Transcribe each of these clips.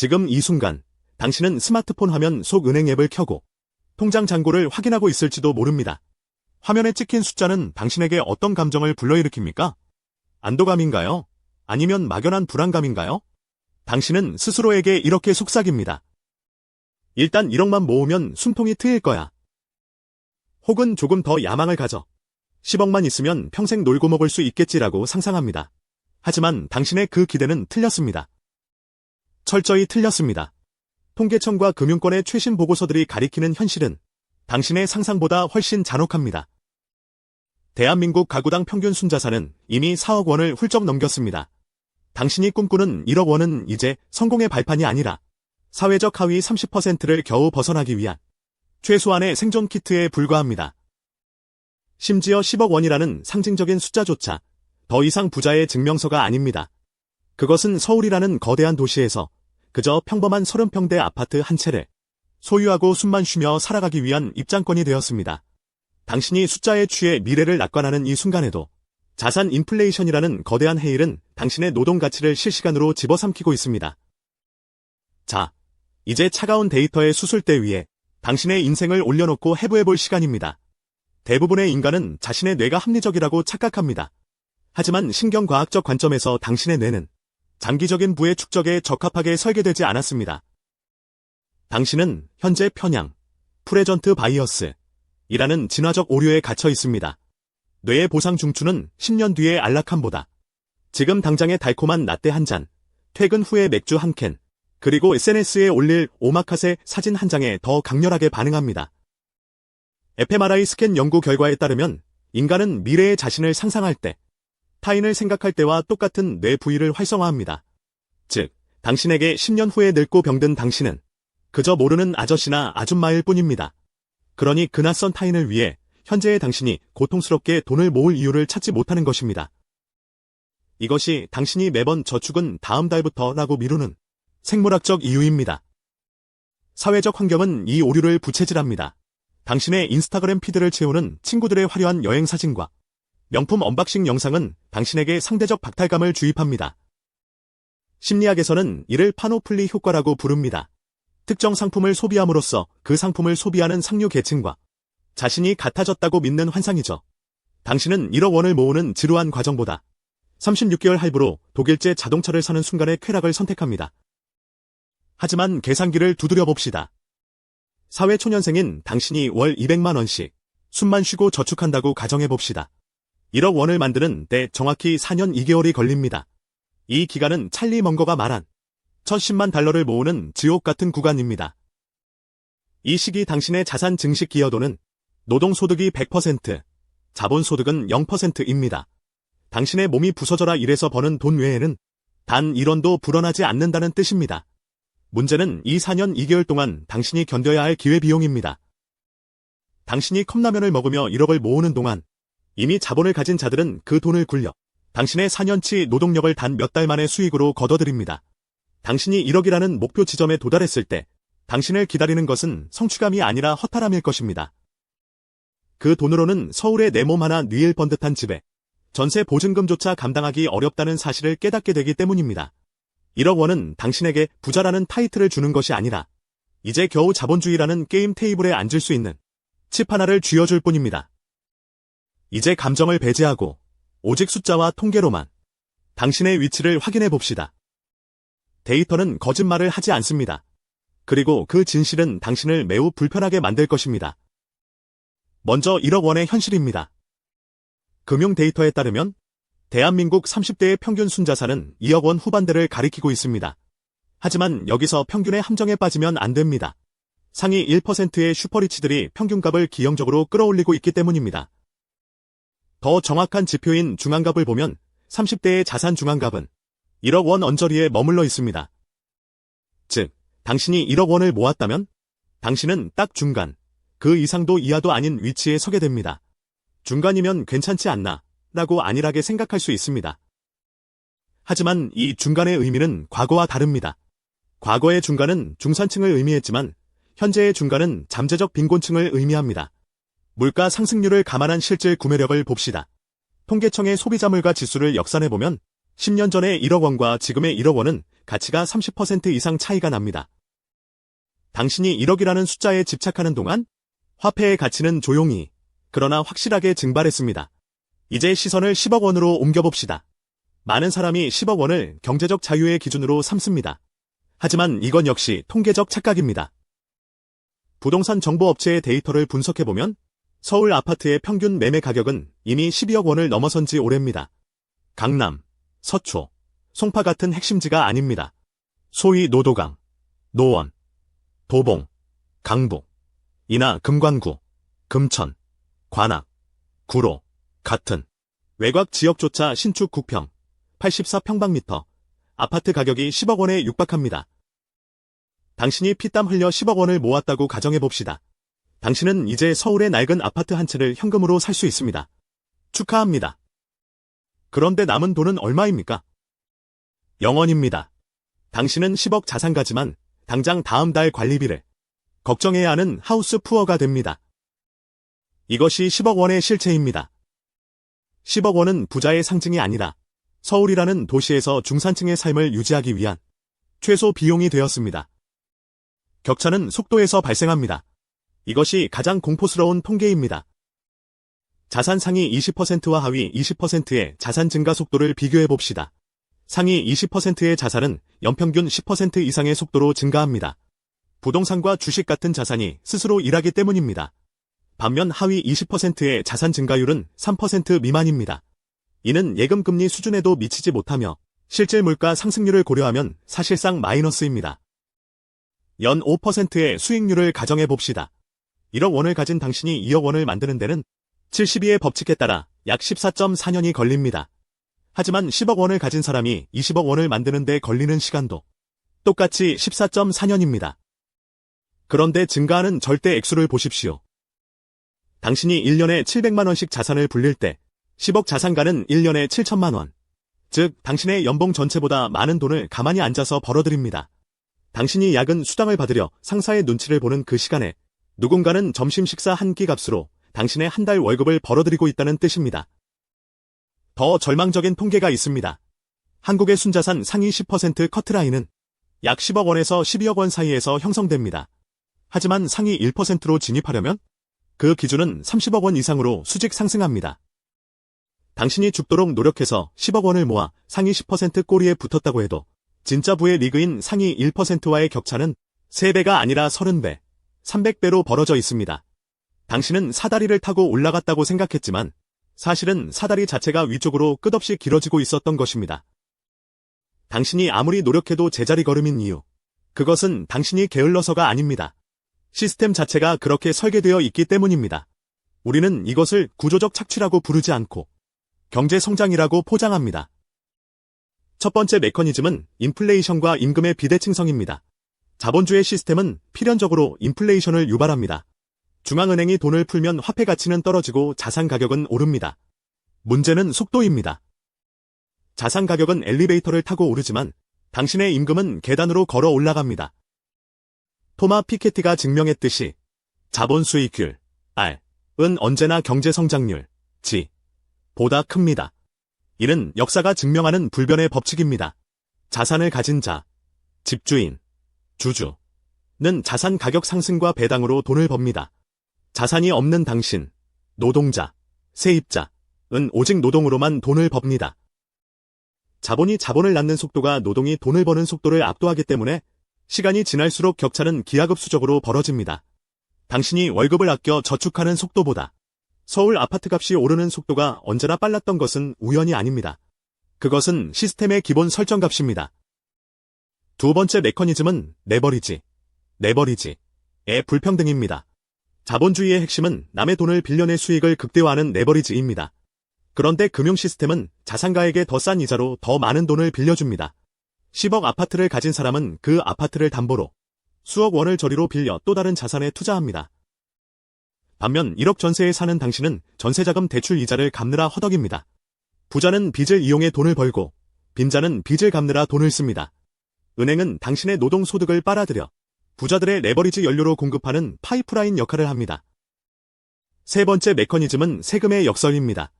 지금 이 순간 당신은 스마트폰 화면 속 은행 앱을 켜고 통장 잔고를 확인하고 있을지도 모릅니다. 화면에 찍힌 숫자는 당신에게 어떤 감정을 불러일으킵니까? 안도감인가요? 아니면 막연한 불안감인가요? 당신은 스스로에게 이렇게 속삭입니다. 일단 1억만 모으면 숨통이 트일 거야. 혹은 조금 더 야망을 가져. 10억만 있으면 평생 놀고 먹을 수 있겠지라고 상상합니다. 하지만 당신의 그 기대는 틀렸습니다. 철저히 틀렸습니다. 통계청과 금융권의 최신 보고서들이 가리키는 현실은 당신의 상상보다 훨씬 잔혹합니다. 대한민국 가구당 평균 순자산은 이미 4억 원을 훌쩍 넘겼습니다. 당신이 꿈꾸는 1억 원은 이제 성공의 발판이 아니라 사회적 하위 30%를 겨우 벗어나기 위한 최소한의 생존 키트에 불과합니다. 심지어 10억 원이라는 상징적인 숫자조차 더 이상 부자의 증명서가 아닙니다. 그것은 서울이라는 거대한 도시에서 그저 평범한 30평대 아파트 한 채를 소유하고 숨만 쉬며 살아가기 위한 입장권이 되었습니다. 당신이 숫자에 취해 미래를 낙관하는 이 순간에도 자산 인플레이션이라는 거대한 해일은 당신의 노동 가치를 실시간으로 집어삼키고 있습니다. 자, 이제 차가운 데이터의 수술대 위에 당신의 인생을 올려놓고 해부해볼 시간입니다. 대부분의 인간은 자신의 뇌가 합리적이라고 착각합니다. 하지만 신경과학적 관점에서 당신의 뇌는 장기적인 부의 축적에 적합하게 설계되지 않았습니다. 당신은 현재 편향, 프레전트 바이어스이라는 진화적 오류에 갇혀 있습니다. 뇌의 보상 중추는 10년 뒤의 안락함보다 지금 당장의 달콤한 라떼 한 잔, 퇴근 후에 맥주 한 캔, 그리고 SNS에 올릴 오마카세 사진 한 장에 더 강렬하게 반응합니다. fMRI 스캔 연구 결과에 따르면 인간은 미래의 자신을 상상할 때 타인을 생각할 때와 똑같은 뇌 부위를 활성화합니다. 즉, 당신에게 10년 후에 늙고 병든 당신은 그저 모르는 아저씨나 아줌마일 뿐입니다. 그러니 그 낯선 타인을 위해 현재의 당신이 고통스럽게 돈을 모을 이유를 찾지 못하는 것입니다. 이것이 당신이 매번 저축은 다음 달부터라고 미루는 생물학적 이유입니다. 사회적 환경은 이 오류를 부채질합니다. 당신의 인스타그램 피드를 채우는 친구들의 화려한 여행 사진과 명품 언박싱 영상은 당신에게 상대적 박탈감을 주입합니다. 심리학에서는 이를 파노플리 효과라고 부릅니다. 특정 상품을 소비함으로써 그 상품을 소비하는 상류 계층과 자신이 같아졌다고 믿는 환상이죠. 당신은 1억 원을 모으는 지루한 과정보다 36개월 할부로 독일제 자동차를 사는 순간의 쾌락을 선택합니다. 하지만 계산기를 두드려 봅시다. 사회초년생인 당신이 월 200만 원씩 숨만 쉬고 저축한다고 가정해 봅시다. 1억 원을 만드는 데 정확히 4년 2개월이 걸립니다. 이 기간은 찰리 먼거가 말한 첫 10만 달러를 모으는 지옥 같은 구간입니다. 이 시기 당신의 자산 증식 기여도는 노동소득이 100%, 자본소득은 0%입니다. 당신의 몸이 부서져라 일해서 버는 돈 외에는 단 1원도 불어나지 않는다는 뜻입니다. 문제는 이 4년 2개월 동안 당신이 견뎌야 할 기회비용입니다. 당신이 컵라면을 먹으며 1억을 모으는 동안 이미 자본을 가진 자들은 그 돈을 굴려 당신의 4년치 노동력을 단 몇 달 만의 수익으로 거둬들입니다. 당신이 1억이라는 목표 지점에 도달했을 때 당신을 기다리는 것은 성취감이 아니라 허탈함일 것입니다. 그 돈으로는 서울의 내 몸 하나 뉘일 번듯한 집에 전세 보증금조차 감당하기 어렵다는 사실을 깨닫게 되기 때문입니다. 1억 원은 당신에게 부자라는 타이틀을 주는 것이 아니라 이제 겨우 자본주의라는 게임 테이블에 앉을 수 있는 칩 하나를 쥐어줄 뿐입니다. 이제 감정을 배제하고 오직 숫자와 통계로만 당신의 위치를 확인해 봅시다. 데이터는 거짓말을 하지 않습니다. 그리고 그 진실은 당신을 매우 불편하게 만들 것입니다. 먼저 1억 원의 현실입니다. 금융 데이터에 따르면 대한민국 30대의 평균 순자산은 2억 원 후반대를 가리키고 있습니다. 하지만 여기서 평균의 함정에 빠지면 안 됩니다. 상위 1%의 슈퍼리치들이 평균값을 기형적으로 끌어올리고 있기 때문입니다. 더 정확한 지표인 중앙값을 보면 30대의 자산 중앙값은 1억 원 언저리에 머물러 있습니다. 즉, 당신이 1억 원을 모았다면 당신은 딱 중간, 그 이상도 이하도 아닌 위치에 서게 됩니다. 중간이면 괜찮지 않나 라고 안일하게 생각할 수 있습니다. 하지만 이 중간의 의미는 과거와 다릅니다. 과거의 중간은 중산층을 의미했지만 현재의 중간은 잠재적 빈곤층을 의미합니다. 물가 상승률을 감안한 실질 구매력을 봅시다. 통계청의 소비자 물가 지수를 역산해보면 10년 전의 1억 원과 지금의 1억 원은 가치가 30% 이상 차이가 납니다. 당신이 1억이라는 숫자에 집착하는 동안 화폐의 가치는 조용히, 그러나 확실하게 증발했습니다. 이제 시선을 10억 원으로 옮겨봅시다. 많은 사람이 10억 원을 경제적 자유의 기준으로 삼습니다. 하지만 이건 역시 통계적 착각입니다. 부동산 정보업체의 데이터를 분석해보면 서울 아파트의 평균 매매 가격은 이미 12억 원을 넘어선 지 오래입니다. 강남, 서초, 송파 같은 핵심지가 아닙니다. 소위 노도강, 노원, 도봉, 강북, 인하 금관구, 금천, 관악, 구로 같은 외곽 지역조차 신축 9평, 84평방미터, 아파트 가격이 10억 원에 육박합니다. 당신이 피땀 흘려 10억 원을 모았다고 가정해봅시다. 당신은 이제 서울의 낡은 아파트 한 채를 현금으로 살 수 있습니다. 축하합니다. 그런데 남은 돈은 얼마입니까? 0원입니다. 당신은 10억 자산가지만 당장 다음 달 관리비를 걱정해야 하는 하우스 푸어가 됩니다. 이것이 10억 원의 실체입니다. 10억 원은 부자의 상징이 아니라 서울이라는 도시에서 중산층의 삶을 유지하기 위한 최소 비용이 되었습니다. 격차는 속도에서 발생합니다. 이것이 가장 공포스러운 통계입니다. 자산 상위 20%와 하위 20%의 자산 증가 속도를 비교해봅시다. 상위 20%의 자산은 연평균 10% 이상의 속도로 증가합니다. 부동산과 주식 같은 자산이 스스로 일하기 때문입니다. 반면 하위 20%의 자산 증가율은 3% 미만입니다. 이는 예금금리 수준에도 미치지 못하며 실질 물가 상승률을 고려하면 사실상 마이너스입니다. 연 5%의 수익률을 가정해봅시다. 1억 원을 가진 당신이 2억 원을 만드는 데는 72의 법칙에 따라 약 14.4년이 걸립니다. 하지만 10억 원을 가진 사람이 20억 원을 만드는 데 걸리는 시간도 똑같이 14.4년입니다. 그런데 증가하는 절대 액수를 보십시오. 당신이 1년에 700만 원씩 자산을 불릴 때 10억 자산가는 1년에 7천만 원, 즉 당신의 연봉 전체보다 많은 돈을 가만히 앉아서 벌어들입니다. 당신이 야근 수당을 받으려 상사의 눈치를 보는 그 시간에 누군가는 점심 식사 한 끼 값으로 당신의 한 달 월급을 벌어들이고 있다는 뜻입니다. 더 절망적인 통계가 있습니다. 한국의 순자산 상위 10% 커트라인은 약 10억 원에서 12억 원 사이에서 형성됩니다. 하지만 상위 1%로 진입하려면 그 기준은 30억 원 이상으로 수직 상승합니다. 당신이 죽도록 노력해서 10억 원을 모아 상위 10% 꼬리에 붙었다고 해도 진짜 부의 리그인 상위 1%와의 격차는 3배가 아니라 30배, 300배로 벌어져 있습니다. 당신은 사다리를 타고 올라갔다고 생각했지만 사실은 사다리 자체가 위쪽으로 끝없이 길어지고 있었던 것입니다. 당신이 아무리 노력해도 제자리 걸음인 이유, 그것은 당신이 게을러서가 아닙니다. 시스템 자체가 그렇게 설계되어 있기 때문입니다. 우리는 이것을 구조적 착취라고 부르지 않고 경제 성장이라고 포장합니다. 첫 번째 메커니즘은 인플레이션과 임금의 비대칭성입니다. 자본주의 시스템은 필연적으로 인플레이션을 유발합니다. 중앙은행이 돈을 풀면 화폐 가치는 떨어지고 자산 가격은 오릅니다. 문제는 속도입니다. 자산 가격은 엘리베이터를 타고 오르지만 당신의 임금은 계단으로 걸어 올라갑니다. 토마 피케티가 증명했듯이 자본 수익률, R은 언제나 경제 성장률, G, 보다 큽니다. 이는 역사가 증명하는 불변의 법칙입니다. 자산을 가진 자, 집주인, 주주는 자산 가격 상승과 배당으로 돈을 법니다. 자산이 없는 당신, 노동자, 세입자는 오직 노동으로만 돈을 법니다. 자본이 자본을 낳는 속도가 노동이 돈을 버는 속도를 압도하기 때문에 시간이 지날수록 격차는 기하급수적으로 벌어집니다. 당신이 월급을 아껴 저축하는 속도보다 서울 아파트값이 오르는 속도가 언제나 빨랐던 것은 우연이 아닙니다. 그것은 시스템의 기본 설정값입니다. 두 번째 메커니즘은 레버리지의 불평등입니다. 자본주의의 핵심은 남의 돈을 빌려내 수익을 극대화하는 레버리지입니다. 그런데 금융 시스템은 자산가에게 더 싼 이자로 더 많은 돈을 빌려줍니다. 10억 아파트를 가진 사람은 그 아파트를 담보로 수억 원을 저리로 빌려 또 다른 자산에 투자합니다. 반면 1억 전세에 사는 당신은 전세자금 대출 이자를 갚느라 허덕입니다. 부자는 빚을 이용해 돈을 벌고 빈자는 빚을 갚느라 돈을 씁니다. 은행은 당신의 노동소득을 빨아들여 부자들의 레버리지 연료로 공급하는 파이프라인 역할을 합니다. 세 번째 메커니즘은 세금의 역설입니다.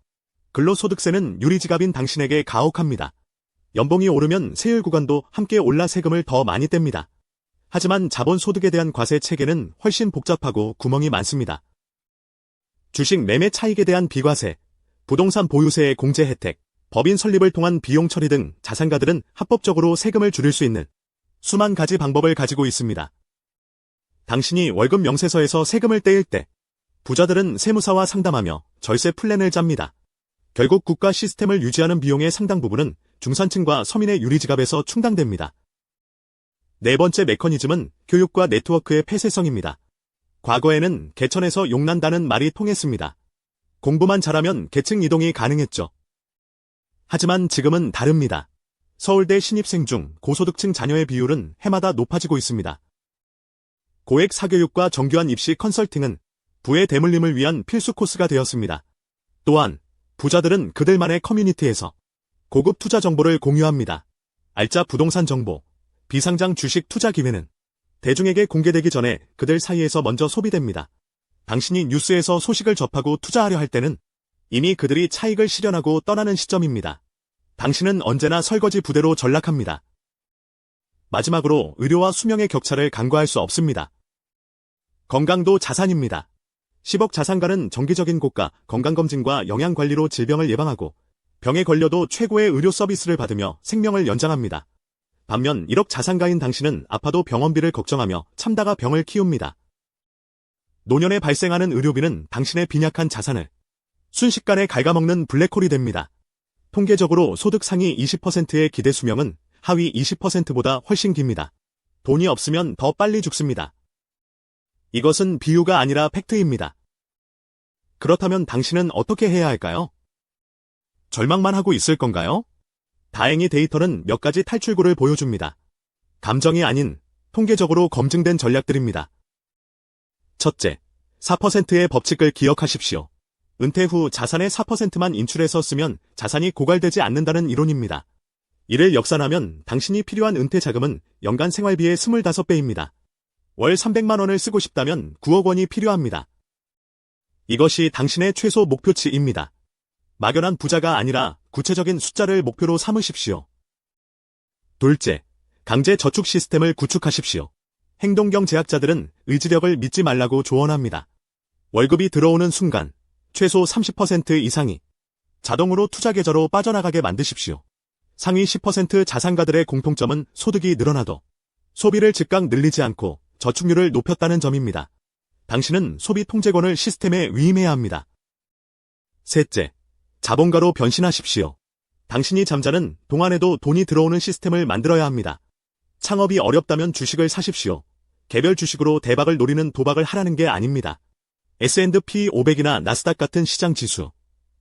근로소득세는 유리지갑인 당신에게 가혹합니다. 연봉이 오르면 세율 구간도 함께 올라 세금을 더 많이 뗍니다. 하지만 자본소득에 대한 과세 체계는 훨씬 복잡하고 구멍이 많습니다. 주식 매매 차익에 대한 비과세, 부동산 보유세의 공제 혜택, 법인 설립을 통한 비용 처리 등 자산가들은 합법적으로 세금을 줄일 수 있는 수만 가지 방법을 가지고 있습니다. 당신이 월급 명세서에서 세금을 떼일 때 부자들은 세무사와 상담하며 절세 플랜을 짭니다. 결국 국가 시스템을 유지하는 비용의 상당 부분은 중산층과 서민의 유리지갑에서 충당됩니다. 네 번째 메커니즘은 교육과 네트워크의 폐쇄성입니다. 과거에는 개천에서 용난다는 말이 통했습니다. 공부만 잘하면 계층 이동이 가능했죠. 하지만 지금은 다릅니다. 서울대 신입생 중 고소득층 자녀의 비율은 해마다 높아지고 있습니다. 고액 사교육과 정교한 입시 컨설팅은 부의 대물림을 위한 필수 코스가 되었습니다. 또한 부자들은 그들만의 커뮤니티에서 고급 투자 정보를 공유합니다. 알짜 부동산 정보, 비상장 주식 투자 기회는 대중에게 공개되기 전에 그들 사이에서 먼저 소비됩니다. 당신이 뉴스에서 소식을 접하고 투자하려 할 때는 이미 그들이 차익을 실현하고 떠나는 시점입니다. 당신은 언제나 설거지 부대로 전락합니다. 마지막으로 의료와 수명의 격차를 간과할 수 없습니다. 건강도 자산입니다. 10억 자산가는 정기적인 고가 건강검진과 영양관리로 질병을 예방하고 병에 걸려도 최고의 의료 서비스를 받으며 생명을 연장합니다. 반면 1억 자산가인 당신은 아파도 병원비를 걱정하며 참다가 병을 키웁니다. 노년에 발생하는 의료비는 당신의 빈약한 자산을 순식간에 갉아먹는 블랙홀이 됩니다. 통계적으로 소득 상위 20%의 기대 수명은 하위 20%보다 훨씬 깁니다. 돈이 없으면 더 빨리 죽습니다. 이것은 비유가 아니라 팩트입니다. 그렇다면 당신은 어떻게 해야 할까요? 절망만 하고 있을 건가요? 다행히 데이터는 몇 가지 탈출구를 보여줍니다. 감정이 아닌 통계적으로 검증된 전략들입니다. 첫째, 4%의 법칙을 기억하십시오. 은퇴 후 자산의 4%만 인출해서 쓰면 자산이 고갈되지 않는다는 이론입니다. 이를 역산하면 당신이 필요한 은퇴 자금은 연간 생활비의 25배입니다. 월 300만 원을 쓰고 싶다면 9억 원이 필요합니다. 이것이 당신의 최소 목표치입니다. 막연한 부자가 아니라 구체적인 숫자를 목표로 삼으십시오. 둘째, 강제 저축 시스템을 구축하십시오. 행동경 제약자들은 의지력을 믿지 말라고 조언합니다. 월급이 들어오는 순간 최소 30% 이상이 자동으로 투자 계좌로 빠져나가게 만드십시오. 상위 10% 자산가들의 공통점은 소득이 늘어나도 소비를 즉각 늘리지 않고 저축률을 높였다는 점입니다. 당신은 소비 통제권을 시스템에 위임해야 합니다. 셋째, 자본가로 변신하십시오. 당신이 잠자는 동안에도 돈이 들어오는 시스템을 만들어야 합니다. 창업이 어렵다면 주식을 사십시오. 개별 주식으로 대박을 노리는 도박을 하라는 게 아닙니다. S&P 500이나 나스닥 같은 시장 지수,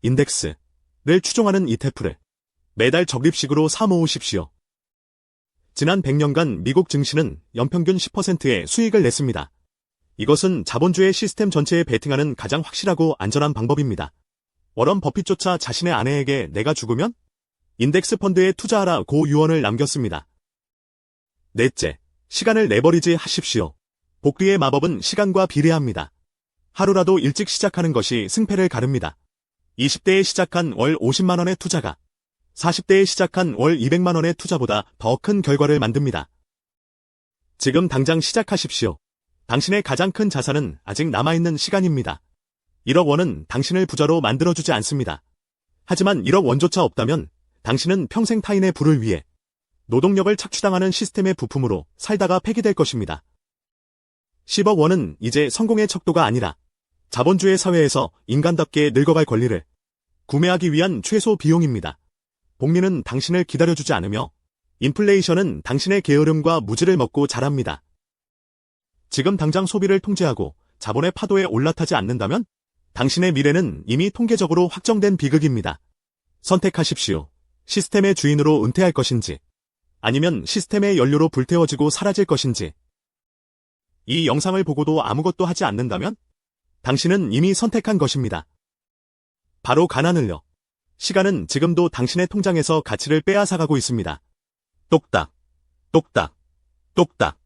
인덱스를 추종하는 ETF를 매달 적립식으로 사 모으십시오. 지난 100년간 미국 증시는 연평균 10%의 수익을 냈습니다. 이것은 자본주의 시스템 전체에 베팅하는 가장 확실하고 안전한 방법입니다. 워런 버핏조차 자신의 아내에게 내가 죽으면 인덱스 펀드에 투자하라고 유언을 남겼습니다. 넷째, 시간을 내버리지 하십시오. 복리의 마법은 시간과 비례합니다. 하루라도 일찍 시작하는 것이 승패를 가릅니다. 20대에 시작한 월 50만 원의 투자가 40대에 시작한 월 200만 원의 투자보다 더 큰 결과를 만듭니다. 지금 당장 시작하십시오. 당신의 가장 큰 자산은 아직 남아있는 시간입니다. 1억 원은 당신을 부자로 만들어주지 않습니다. 하지만 1억 원조차 없다면 당신은 평생 타인의 부를 위해 노동력을 착취당하는 시스템의 부품으로 살다가 폐기될 것입니다. 10억 원은 이제 성공의 척도가 아니라 자본주의 사회에서 인간답게 늙어갈 권리를 구매하기 위한 최소 비용입니다. 복리는 당신을 기다려주지 않으며 인플레이션은 당신의 게으름과 무지를 먹고 자랍니다. 지금 당장 소비를 통제하고 자본의 파도에 올라타지 않는다면 당신의 미래는 이미 통계적으로 확정된 비극입니다. 선택하십시오. 시스템의 주인으로 은퇴할 것인지 아니면 시스템의 연료로 불태워지고 사라질 것인지. 이 영상을 보고도 아무것도 하지 않는다면 당신은 이미 선택한 것입니다. 바로 가난을요. 시간은 지금도 당신의 통장에서 가치를 빼앗아가고 있습니다. 똑딱, 똑딱, 똑딱.